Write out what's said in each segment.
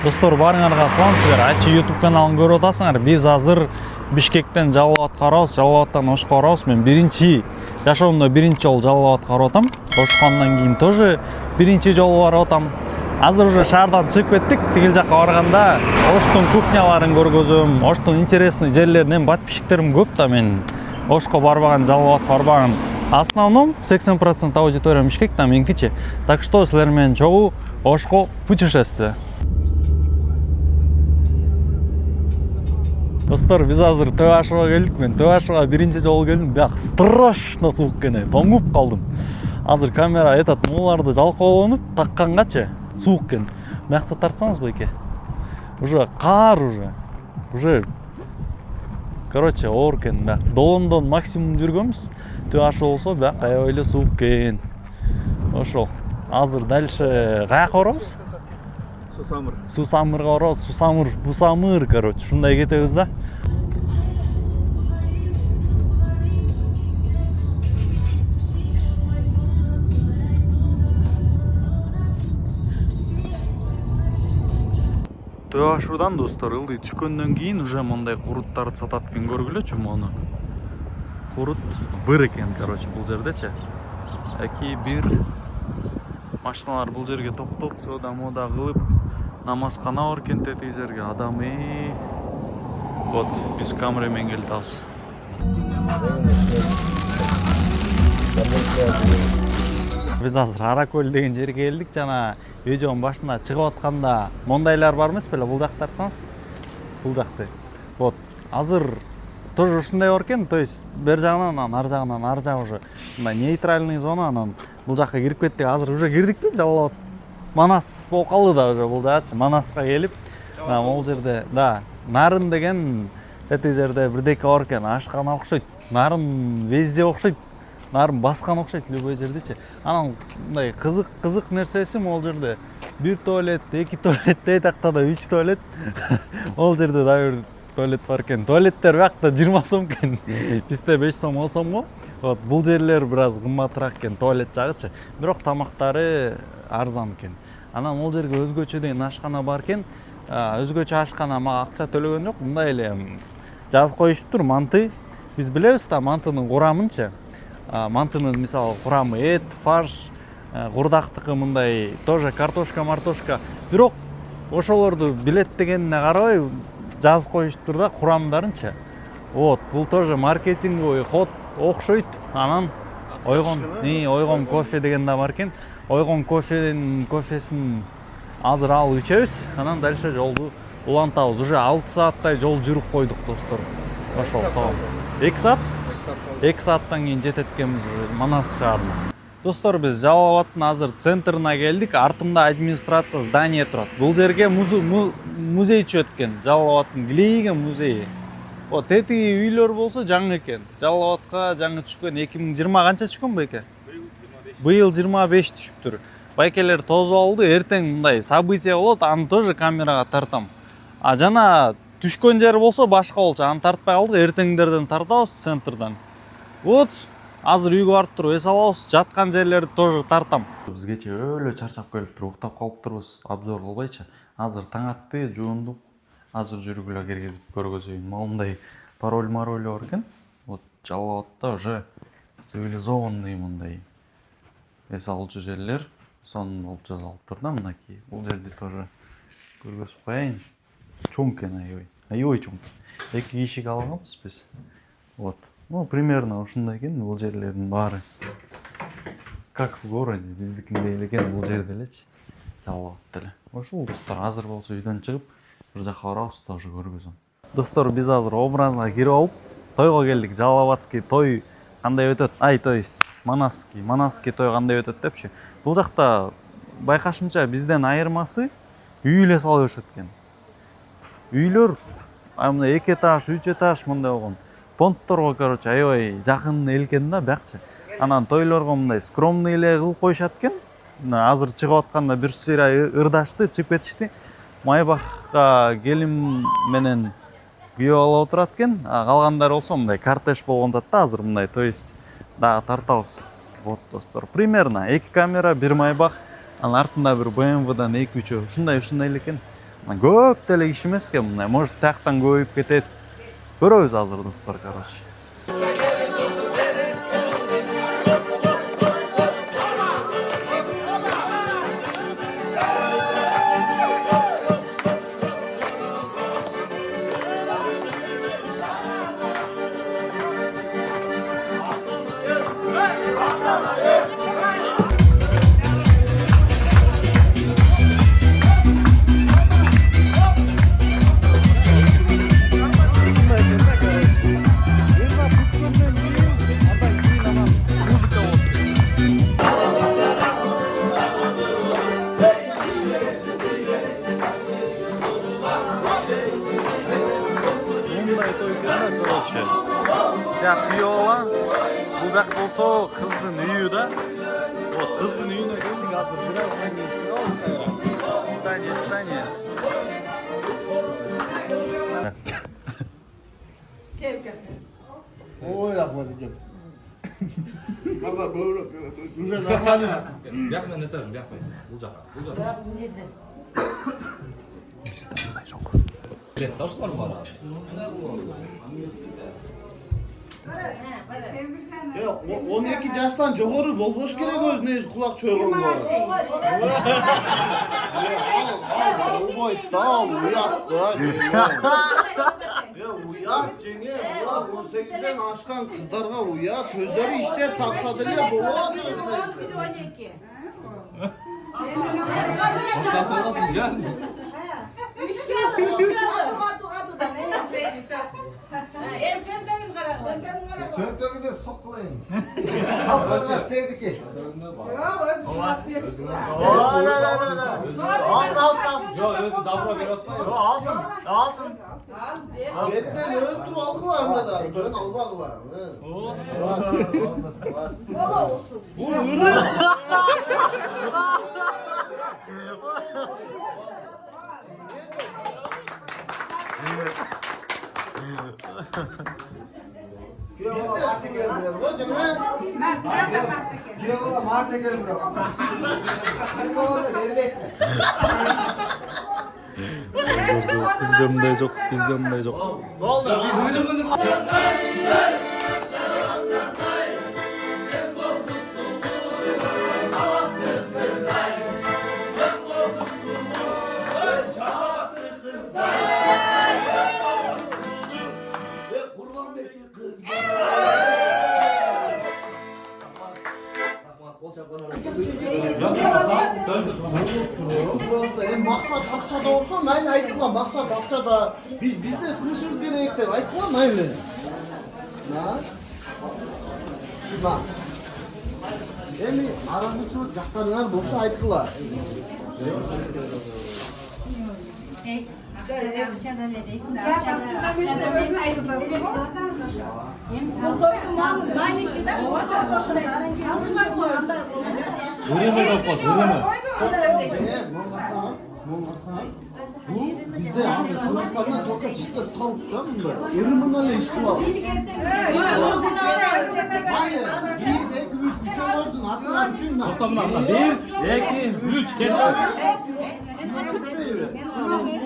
Достор, барыңарга салам. Силер Ачы YouTube каналын көрүп атасыңар. Биз азыр Бишкектен Жалал-Абадка барабыз, Жалал-Абадтан Ошко барабыз. Мен жашоомдо биринчи жолу Жалал-Абадка барып атам. Ошкондон кийин тоже биринчи жолу барып атам. Азыр уже шаардан чыгып кеттик. Тигил жакка барганда Оштун кухняларын көргөзөм. Оштун интересный жерлеринен подписчиктерим көп да, мен Ошко барбаган, Жалал-Абадка барбаган. Основном 80% аудитория Бишкекте, меникичи. Так что силер менен чогуу Ошко путешествие. Достор, биз азыр Төбашыга келдик. Мен Төбашыга биринчи жолу келдим. Бияк страшно суук экен, тоңуп калдым. Азыр камера муларды жалкоолонуп таккангачы суук экен. Биякта тартсаңыз байке. Уже кар уже. Короче, оор экен. Бияк долондон максимум жүргөнбүз. Төбашы болсо бияк аябай эле суук экен. Ошол. Азыр дальше каяка барабыз? Сусамырга барабыз. Бусамыр, короче, ушундай кетебиз да. Төбашыдан достор, ылдый түшкөндөн кийин уже мындай куруттарды сатат экен, көргүлөчү мону. Курут бир экен, короче, бул жердечи. Эки бир машиналар бул жерге токтоп, соода мода кылып, намазкана бар экен тетиги жерге. Адамы. Вот, биз камера менен келдик. Биз азыр Аракөл деген жерге келдик. Жана видеонун башында чыгып атканда мондайлар бар эмес беле, бул жакты тартсаңыз. Бул жакты. Вот, азыр тоже ушундай бар экен, то есть бер жагынан, ар жагы уже мындай нейтральный зона, анан бул жакка кирип кеттик. Азыр уже кирдикпи, Жалал-Абад. Манас болуп калды да уже бул жагачы. Манаска келип, бул жерде, да, Нарын деген тетиги жерде бирдеке бар экен, ашкана окшойт. Нарын везде окшойт. Нарын баскан окшойт любой жердечи. Анан мындай кызык нерсеси могул жерде бир туалет, эки туалет, тетакта да 3 туалет. Ол жерде да бир туалет бар экен. Туалеттер биякта 20 сом экен. Бизде 5 сом, 10 сомго. Вот, бул жерлер бир аз кымбатыраак экен, туалет жагычы. Бирок тамактары арзан экен. Анан ол жерге өзгөчө деген ашкана бар экен. Өзгөчө ашкана мага акча төлөгөн жок. Мындай эле жазып коюшуптур, манты. Биз билебиз да мантынын курамынчы. Мантынын мисалы курамы эт, фарш, курдактыкы мындай тоже картошка, мартошка. Бирок ошолорду билет дегенине карабай жазып коюшуптур да курамдарынчы. Вот, бул тоже маркетинговый ход окшойт. Анан ойгон кофе деген да бар экен. Ойгон кофесин азыр алып ичебиз. Анан дальше жолду улантабыз. Уже 6 сааттай жол жүрүп койдук, достор. Ошол 2 саат? 2 сааттан кийин жетет экенбиз уже Манас шаарына. Достор, биз Жалал-Абадтын азыр центрына келдик. Артымда администрация здание турат. Бул жерге музей чөт экен. Жалал-Абадтын Глейген музейи. Вот, тетиги үйлөр болсо жаңы экен. Жалал-Абадка жаңы түшкөн 2020 канча түшкөн байке? Быйыл 25 түшүптүр. Байкелер тозуп алды, эртең мындай событие болот, аны тоже камерага тартам. Жана түшкөн жер болсо башка болчу, аны тартпай калдык, эртеңдерден тартабыз центрдан. Вот, азыр үйгө барып туруп эс алабыз, жаткан жерлерди тоже тартам. Биз кече өлө чарчап келип туруп, уктап калыптырбыз, обзор кылбайчы. Азыр таң атты, жуундук. Азыр жүргүлө киргизип көргөзөйүн. Мындай пароль бар экен. Вот Жалал-Абадта уже цивилизованный мындай эс алуучу жерлер. Сон болуп жазылыптыр да мынакей. Бул жерди тоже көргөзүп коеюн. Чоң экен, аябай чоң. 2 кишиге алганбыз биз. Вот. Ну, примерно ушундай экен бул жерлердин баары. Как в городе, биздикиндей эле экен бул жерде элечи. Жалал-Абадта эле. Ошол достор, азыр болсо үйдөн чыгып бир жака барабыз, тоже көргөзөм. Достор, биз азыр образга кирип алып, тойго келдик. Жалал-Абадский той кандай өтөт? То есть Манаский той кандай өтөт депчи. Бул жакта байкашымча бизден айырмасы үй эле салып өшөт экен. Үйлөр мындай 2 этаж, 3 этаж мындай болгон. Понтторго, короче, аябай жакын элкен да биякчы. Анан тойлорго мындай скромный эле кылып коюшат экен. Азыр чыгып атканда бир сыйра ырдашты, чыгып кетишти. Майбахка келин менен күйөө алып отурат экен. Калгандар болсо мындай кортеж болгондот да азыр мындай, то есть дагы тартабыз. Вот, достор, примерно 2 камера, 1 майбах, анын артында бир BMW-дан 2-3, ушундай эле экен. Көп деле киши эмес экен мындай. Может, тияктан көбөйүп кетет. Көрөбүз азыр достор, короче. Ya Fiyola, bu жак болсо кыздын үйү да. Вот кыздын үйүнө келдик азыр. Бираздан кийин чыгабыз кайра. Здание. Ой, рахмат эжем. Баба, бөлөп. Уже нормально. Бияқмен өтөм, бияқмен. Бул жака. Бизде мындай жок. Билет ташлар барат. Ya 12 yaştan jogorу болбош керек өзүнө кулак чойгонго. Ой, там уят. Ya уят жеңе, булар 18ден ашкан кыздарга уят, көздөрү иштеп тапса деле болот. Çöntөгүдө соккулайын. Капканга істедики. Жо, өзү добро берип атпайбы? Alsın. Etmen öldür algılar anda da, dön albağılar. Bu ırı. Kiyola Mart'a gel bro. Kiyola elbette. Bizde мындай жок, bizde мындай жок. Maksat akçada olsa mayli ayttılar, maksat akçada. Biz biznes kılışımız gerek de ayttılar mayli. Bak. Emi aramızçılık jaktanlar bolsa ayttılar. Bu bizde hazır Kırgızistan'dan toka çiste salıp da bunda. Erimanlarla işti var. Hayır, bir de üç vardın, atlar üçün. To'xtamdan 1, 2, 3 ketdi.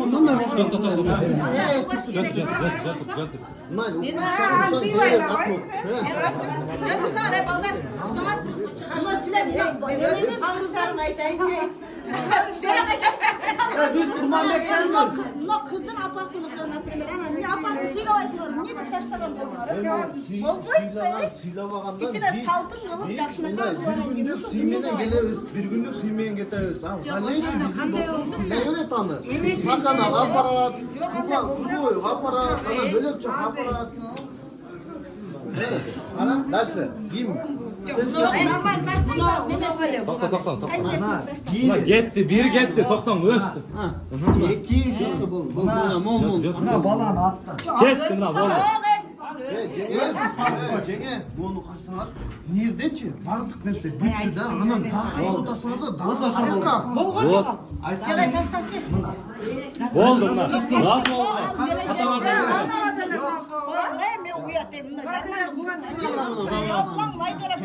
Ondan da boş ver. Jot. Mayli, okusan böyle atmak. Biz kurban beklermiyoruz. Kızın apasını например, ana ne apası siloysunuz, niye de taşlamam bunları? Suyla bakanda İçine saltın alıp yaşına kaldılar. bir günlük silmeden geliriz, bir günlük silmeyen getiririz. Kalleşi bizim dostumuz silmeyen tanır. Sakana, aparat, kuboy, aparat, ana bölek çok aparat. Ana, dersi, giyim. Normal başlayalım. Ne mesele? To'xta. Giyim. Ketdi, 1 ketdi, to'xtam o'sdi. İki, bol, mom. Buna balam attı. Ketdi, mana bo'ldi. Cenge, bunu karşısına nereden vardık neyse bitti de anam taşlı da sonra da daha da sonra. Cevay taştaçı. Bo'ldi, mana. Razı olma. Xatolar bo'ldi. Ne mi uyatayım da dermanı bulun. Allah'ın maydıra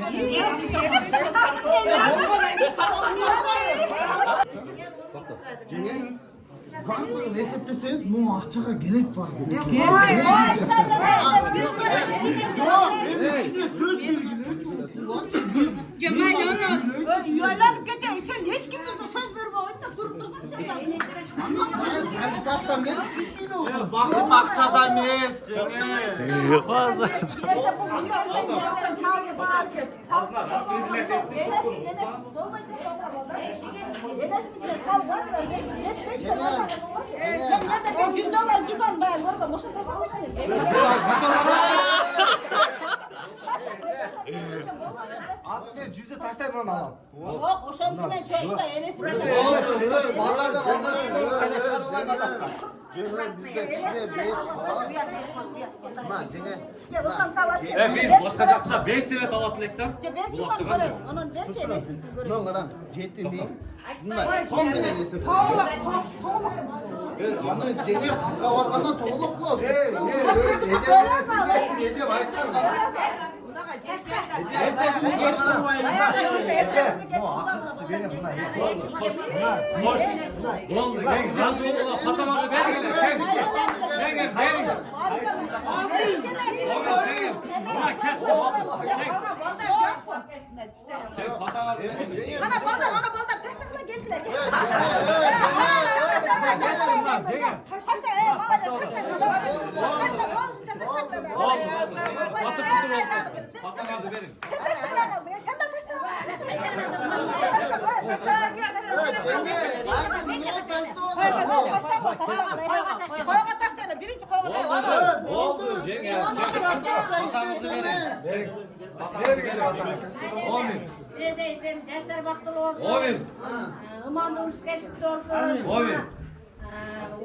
Zangını esepleseniz bu akçaga gerek var. Söz Yuvarlanıp gidiyor. Sen hiç kimse söz verme. Oyunda durup dursan sen ya. Bakın akçada mes. Fazla. Ben nerede bir $100 cüzdan bayan orada moşa taşlamışsın. Aslında cüzde taşlar bana alalım. Yok o şansı ben çoğunu da elesin. Mallardan aldım. Hani çarılardan da. Biz başka jakça 5 senet alatlekten. Ben çıkan göre onun bir şey elesin göre. Non qarang, жетті дейін. Bunlar son менен есеп. Аны жеңе кызга баргандан тоголоп кылабыз. Ecem aytsan. Geç kılmayın. Hoş. Oldu. Ben razı oldum. Hata vardı. Ben geldim. Sen. Ben geldim. Ben geldim. Hata vardı. Bana baldan taşla geldiler. Hata vardı benim. Birinci koyma. Oldu. Cenge. Amin. Neredeysem gençler baktılı olsun. Amin. Imandığımız geçipli olsun. Amin.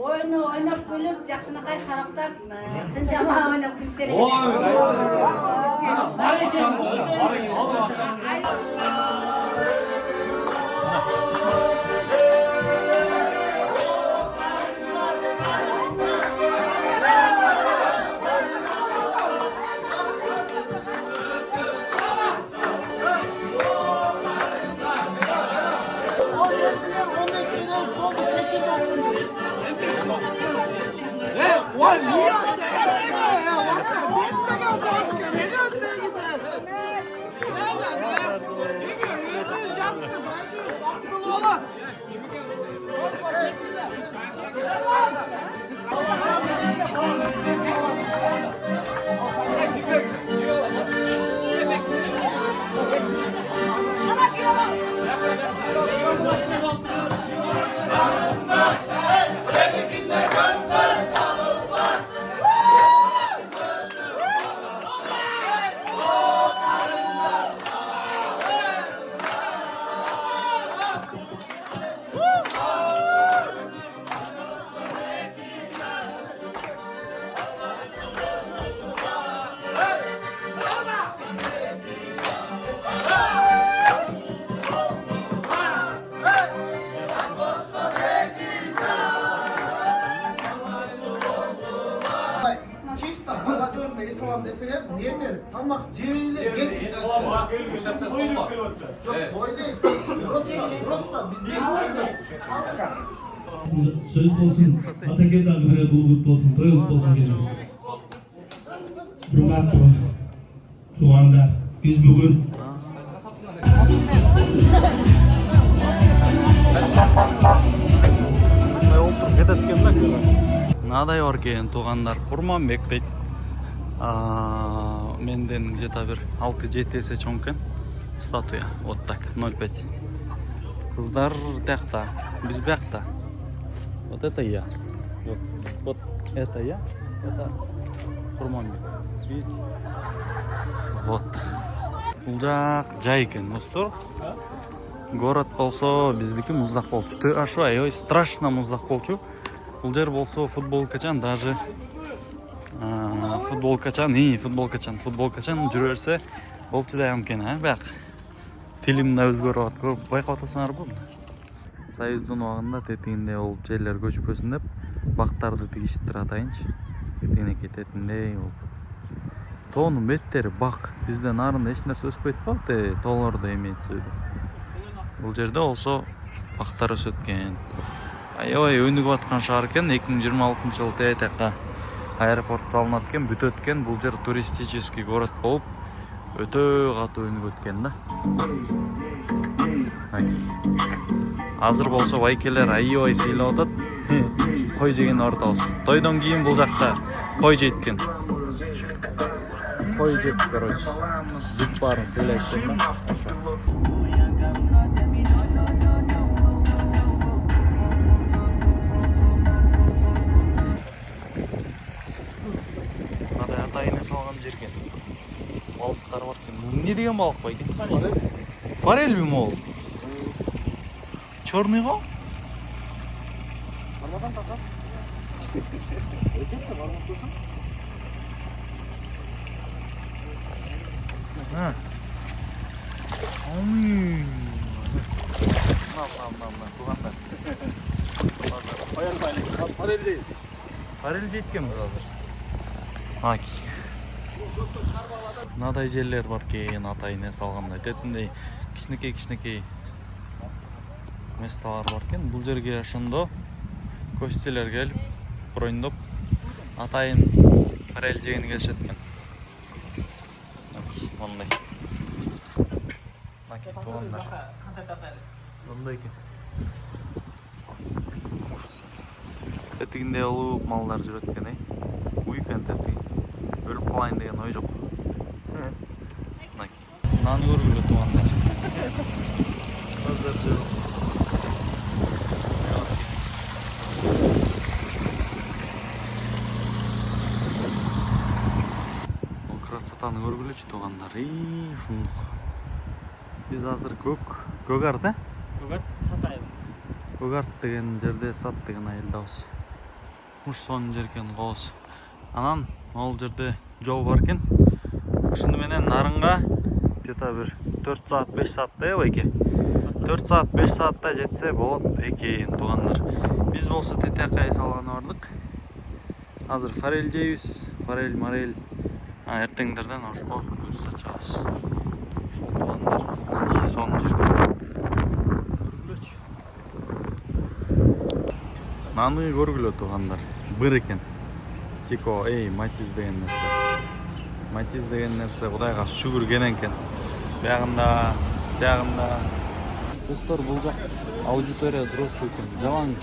Oyunu oynap gülüp, jakşınakay şaraktap, tınjama oynap gülüp verin. Чисто ана ислам десең немер тамак жебейлер кетти. Той değil. Просто bizde Söz olsun, Atake'de bir bulut olsun, toyut olsun deriz. Hürmetli tuğanlar, biz bugün Olturup кететкен да мынадай бар экен туугандар. Курманбек дейт. Менден где-то бир 6-7 эсе чоң экен. Статуя. Вот так, 0,5. Кыздар тиякта, биз биякта. Вот это я. Вот это я. Это Курманбек. Видите? Вот. Бул жак жай экен, достор. Город болсо биздики муздак болчу. Ашыбай, ой, страшно муздак болчу. Бул жер болсо футболкачан даже футболкачан жүрө берсе болчу да мүмкүн, бак. Тилим да өзгөрүп атат. Байкап атасыңарбы? Союздун убагында тетигинде болуп жерлер көчпөсүн деп бактарды тигиштир атайынчы. Тетигине кететиндей болуп. Тоонун беттери бак. Бизден нарында эч нерсе өспөйт го, тоолордо имеется в виду. Бул жерде болсо бактар өсөт экен. аябай өнүгүп аткан шаар экен. 2026-жылы Театекка аэропорт салынат экен, бүтөт экен. Бул жер туристический город болуп өтө катуу өнүгөт экен да. Азыр болсо байкелер аябай сыйлап атат. Кой жеген ортабыз. Тойдон кийин бул жакта кой жейт экен. Кой жеп, короче. Бүт баарын сыйлайт экен да. Мындай атайына салган жер экен. Балыктар бар экен. Бул эмне деген балык байке? Форельби мол? Черный го? Бармасаң тақат. Өтепті, бармақ тұрсаң. Туғандар. Форель жеткен біз азыр. Мынадай жерлер бар кен, атайына салгандай. Тетиндей кичинекей месталар бар кен. Бул жерге ошондо көстелер келип, брондоп атайын форель жегени келишет экен. Мындай. Туғандар. Мындай экен. Тетигинде улуу малдар жүрөт экен, уйкен тетиги. Өлүп калайын деген ой жок. Наны көргүлө туғандар. Азыр жыл. Ол красотаны көргүлөчү туғандар. Ушундук. Биз азыр Көгарт, Көгарт сатайын. Көгарт деген жерде сат деген айылдабыз. Уш сонун жер экен кооз. Анан ол жерде жол бар экен. Ушуну менен нарынга где-то бир 4 саат 5 сааттай байке. 4 саат 5 саатта жетсе болот экен тугандар. Биз болсо Театекка салганы бардык. Азыр форель жейбиз. Форель, морель. Эртеңдерден ошко көз ачабыз. Ошол тугандар. Сонун жер. Көргүлөчү. Наны көргүлө тугандар. Бир экен. Тико, матиз деген нерсе. Матиз деген нерсе Кудайга шүгүр кенен экен. Биягында. Достор, бул жак аудитория взрослый экен. Жалаң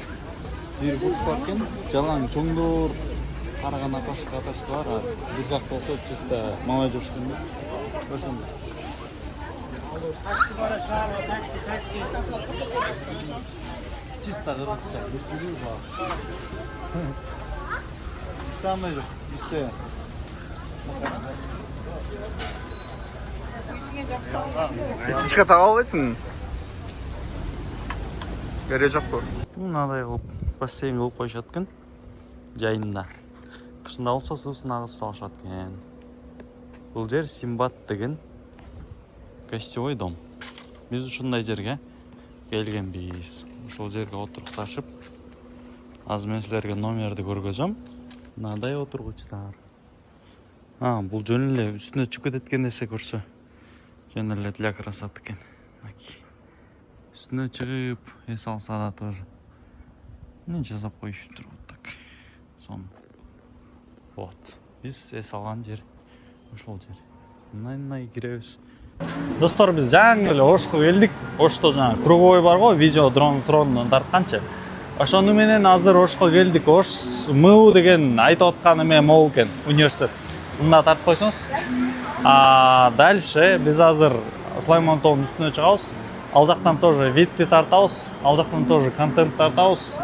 бир бутс бар экен. Жалаң чоңдор караган апашка бар. Бир жак болсо чисто молодежь экен да. Ошондой. Такси бар, такси. Чисто кыргызча. Бүткүлүү бар. Кандай жок, исте. Ичке таға албайсың? Бере жоқ көр. Мынадай кылып бассейн кылып коюшат экен. Жайында. Кышында болсо суусун агызып салышат экен. Бул жер Симбат деген гостевой дом. Биз ушундай жерге келгенбиз. Ошол жерге отурукташып, азыр мен силерге номерди көргөзөм. Мынадай отургучтар. Бул жөн эле үстүнө чыгып кеткен нерсе көрсө. Жөн эле для красоты экен. Üstüne çıkıp es alsa da тоже. Ne жазап коюшуптур вот так. Сон. Вот. Биз es алган жер ошол жер. Мындай киребиз. Достор, биз жаңы эле Ошко келдик. Ошто жаңы круговой бар го, видео дронун тартканчы. Ошону менен азыр Ошко келдик. Ош МУ деген айтып аткан эме мол экен, университет. Мында тартып койсоңуз. Дальше биз азыр Сулайман-тоонун үстүнө чыгабыз. Ал жактан тоже видти тартабыз, ал жактан тоже контент тартабыз.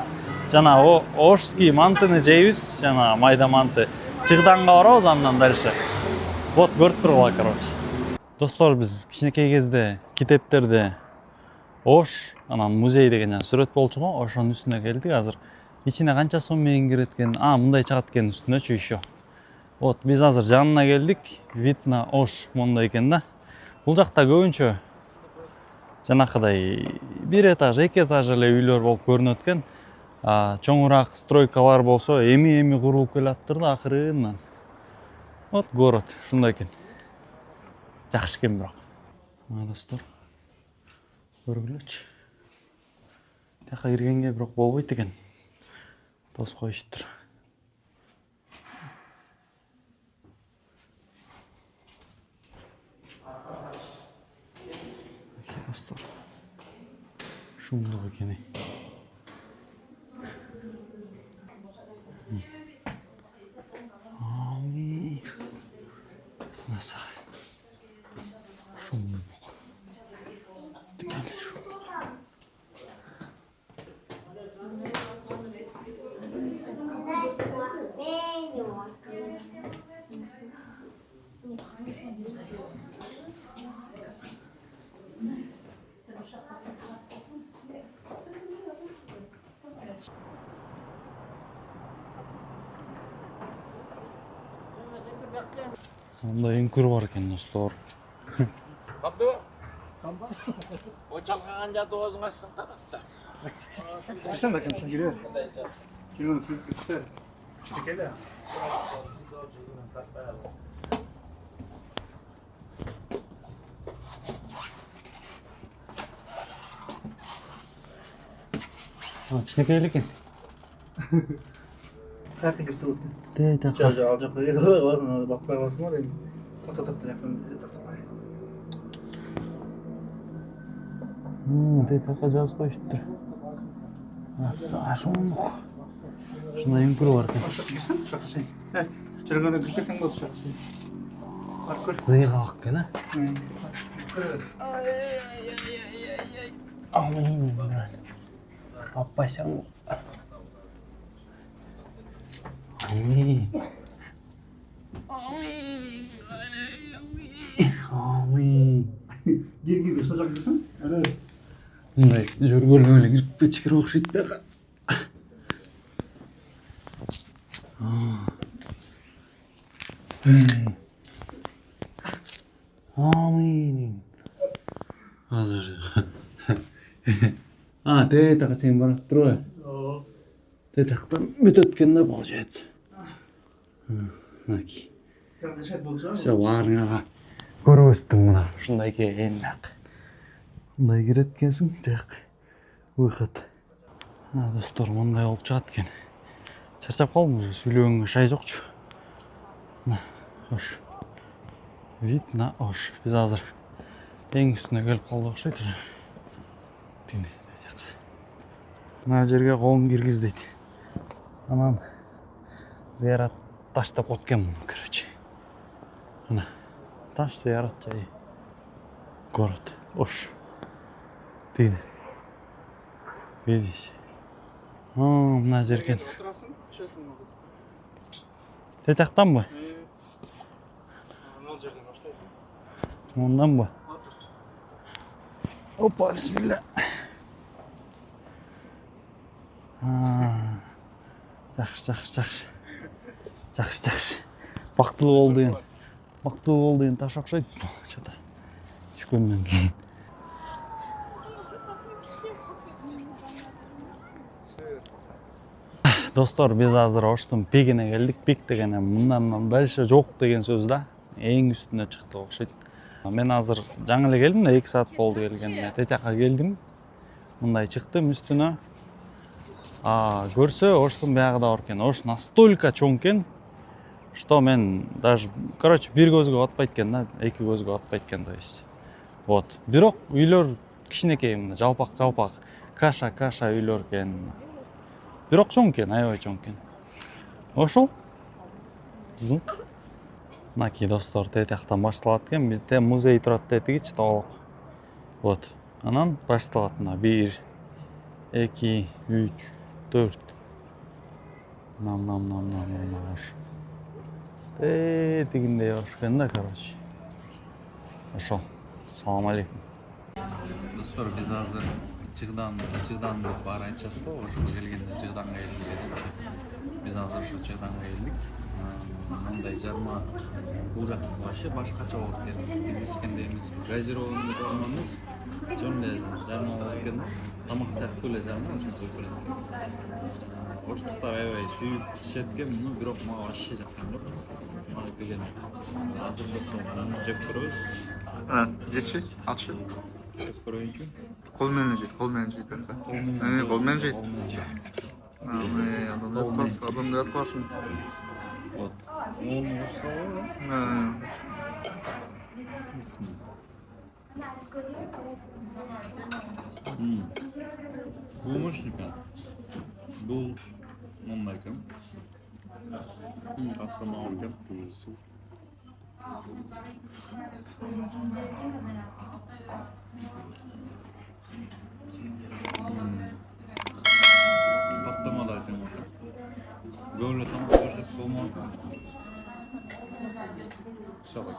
Жана Ошский мантыны жейбиз, жана майда манты. Чыгданга барабыз, андан дальше. Вот көрүп тургула, короче. Достор, биз кичинекей кезде китептерде Ош, анан музей деген сүрөт болчу го, ошонун үстүнө келдик азыр. Ичине канча сом менен кирет экен? Мындай чыгат экен үстүнөчү еще. Вот биз азыр жанына келдик. Вид на Ош мондай экен да. Бул жакта көбүнчө жанакыдай бир этаж, эки этаж эле үйлөр болуп көрүнөт экен. Чоңураак стройкалар болсо эми курулуп келаттыр да акырынан. Вот город ушундай экен. Жакшы экен бирок. Достор, көргүлөчү. Тияка киргенге бирок болбойт экен. Тосып коюштур. Dostlar. Şundağı gene. Abi. Nasıl? Şundağı. Dikkat şu. Sonunda enkür var ekan dostlar. Sen de kendisi giriyor. Giriyor. İşte gel. Кичинекей экен. Қаяққа кірсе болды. Тей Ал жаққа келіп аласың, бақпай аласың ба деймін. Тоқта жақтан тоқтай. Тей такка жазып коюштур. Аса шондук. Шундай эңкүр бар экен. Кірсін, жаққа сен. Жүргенде кіріп кетсең болды жаққа. Барып көр. Зыйгалык экен, а? Амин. Аппасаң. Амин. Амин. Герге кірсе жаққа кірсін. Мындай жүргөлүп эле кирип кетишкере окшойт бияка. Амин. Азыр. Тей така чейин барып турбайбы? Тей тактан бүт өткөн да получается. Мынакей. Всё баарыңага көрүбүздүң мына ушундай экен так. Мындай кирет экенсиң, так. Выход. Достор, мындай болуп чыгат экен. Чарчап калдым, сүйлөгөнгө шай жокчу. Мына, ош. Вид на ош. Биз азыр эң үстүнө келип калдык окшойт. Тине, так. Мына жерге колун киргиз дейт. Анан зыярат таштап коткенмин, короче. Мына таш зыярат жайы. Город Ош. Тине. Видишь? Мына жер экен. Отырасың, ішесің. Тетактанбы? Анау жерден баштайсың. Онданбы? Опа, бисмилля. Жакшы. Бактылуу болду деген таш окшойт. Чата. Түшкөндөн кийин. Достор, биз азыр Оштун пигине келдик. Пик деген мындан дальше жок деген сөз да. Эң үстүнө чыктык окшойт. Мен азыр жаңы эле келдим да, 2 саат болду келгениме. Тетакка келдим. Мындай чыктым үстүнө. Көрсө Оштун биягы да бар экен. Ош настолько чоң экен, что мен даже, короче, бир көзгө атпайт экен да, 2 көзгө атпайт экен, то есть. Вот. Бирок үйлөр кичинекей, мына жалпак, каша үйлөр экен. Бирок чоң экен, аябай чоң экен. Ошол. Биздин мынакей достор, тетактан башталат экен. Бизде музей турат тетигичи толук. Вот. Анан башталат мына 1, 2, 3, 4. Ош. Тегиндей ош экен да, короче. Ошол. Салам алейкум. Достор, биз азыр Чыгдан деп баары айтышат го, ошого келгенде Чыгданга келдик дедимчи. Биз азыр ошо Чыгданга келдик. Мындай жарма бул жакта вообще башкача болуп кетти. Биз ичкенде эмес, газированный жарма эмес. Жөн эле жарма болуп экен. Тамак сыяктуу эле жарма, ошентип келет. Оштуктар аябай сүйүп ичет экен, бирок мага вообще жаккан жок. Мага келген. Азыр болсо жеп көрөбүз. Жечи, алчы. Жеп көрөйүнчү. Кол менен жейт. Кол менен жейт. Adam yatmasın. Вот. Olmuşsa Bulmuş ekan. Bul monday ekan. Qatlama olgan. Patlamalar ekan. Böyle tam koşup olmaz. Şabak.